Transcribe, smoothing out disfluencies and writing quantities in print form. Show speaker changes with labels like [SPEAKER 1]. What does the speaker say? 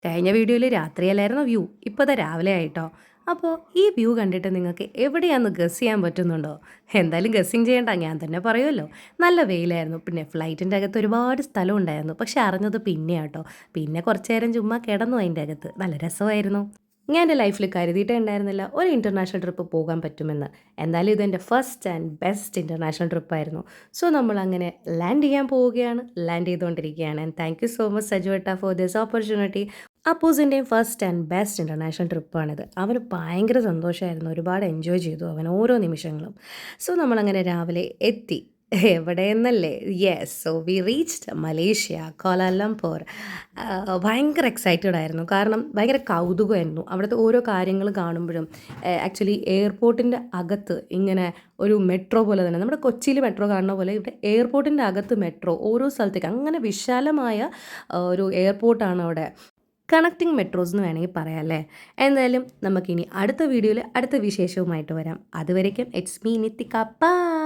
[SPEAKER 1] കഴിഞ്ഞ വീഡിയോയിൽ രാത്രിയല്ലായിരുന്നോ വ്യൂ? ഇപ്പോൾ ദാ രാവിലെ ആയിട്ടോ. അപ്പോൾ ഈ വ്യൂ കണ്ടിട്ട് നിങ്ങൾക്ക് എവിടെയാണെന്ന് ഗസ് ചെയ്യാൻ പറ്റുന്നുണ്ടോ? എന്തായാലും ഗസ്സിങ് ചെയ്യണ്ട, ഞാൻ തന്നെ പറയുമല്ലോ. നല്ല വെയിലായിരുന്നു. പിന്നെ ഫ്ലൈറ്റിൻ്റെ അകത്ത് ഒരുപാട് സ്ഥലം ഉണ്ടായിരുന്നു. പക്ഷെ അറിഞ്ഞത് പിന്നെയാട്ടോ. പിന്നെ കുറച്ച് നേരം ചുമ്മാ കിടന്നു അതിൻ്റെ അകത്ത്. നല്ല രസമായിരുന്നു. ഞാൻ എൻ്റെ ലൈഫിൽ കരുതിയിട്ടേ ഉണ്ടായിരുന്നില്ല ഒരു ഇൻ്റർനാഷണൽ ട്രിപ്പ് പോകാൻ പറ്റുമെന്ന്. എന്തായാലും ഇതെൻ്റെ ഫസ്റ്റ് ആൻഡ് ബെസ്റ്റ് ഇൻ്റർനാഷണൽ ട്രിപ്പായിരുന്നു. സോ നമ്മളങ്ങനെ ലാൻഡ് ചെയ്യാൻ പോവുകയാണ്. ലാൻഡ് ചെയ്തുകൊണ്ടിരിക്കുകയാണ്. And thank you so much സജുവേട്ട ഫോർ ദിസ് ഓപ്പർച്യൂണിറ്റി. അപ്പൂസിൻ്റെയും ഫസ്റ്റ് ആൻഡ് ബെസ്റ്റ് ഇൻ്റർനാഷണൽ ട്രിപ്പാണിത്. അവന് ഭയങ്കര സന്തോഷമായിരുന്നു. ഒരുപാട് എൻജോയ് ചെയ്തു അവൻ ഓരോ നിമിഷങ്ങളും. സോ നമ്മളങ്ങനെ രാവിലെ എത്തി. എവിടെയെന്നല്ലേ? Yes. So we reached Malaysia, Kuala Lumpur. ഭയങ്കര എക്സൈറ്റഡ് ആയിരുന്നു. കാരണം ഭയങ്കര കൗതുകമായിരുന്നു അവിടുത്തെ ഓരോ കാര്യങ്ങൾ കാണുമ്പോഴും. ആക്ച്വലി എയർപോർട്ടിൻ്റെ അകത്ത് ഇങ്ങനെ ഒരു മെട്രോ പോലെ തന്നെ, നമ്മുടെ കൊച്ചിയിൽ മെട്രോ കാണുന്ന പോലെ ഇവിടെ എയർപോർട്ടിൻ്റെ അകത്ത് മെട്രോ ഓരോ സ്ഥലത്തേക്ക് അങ്ങനെ വിശാലമായ ഒരു എയർപോർട്ടാണ് അവിടെ. കണക്റ്റിംഗ് മെട്രോസ് എന്ന് വേണമെങ്കിൽ പറയാം അല്ലേ. എന്തായാലും നമുക്കിനി അടുത്ത വീഡിയോയിൽ അടുത്ത വിശേഷവുമായിട്ട് വരാം. അതുവരേക്കും ഇറ്റ്സ് മീ നിത്തിക. ബൈ.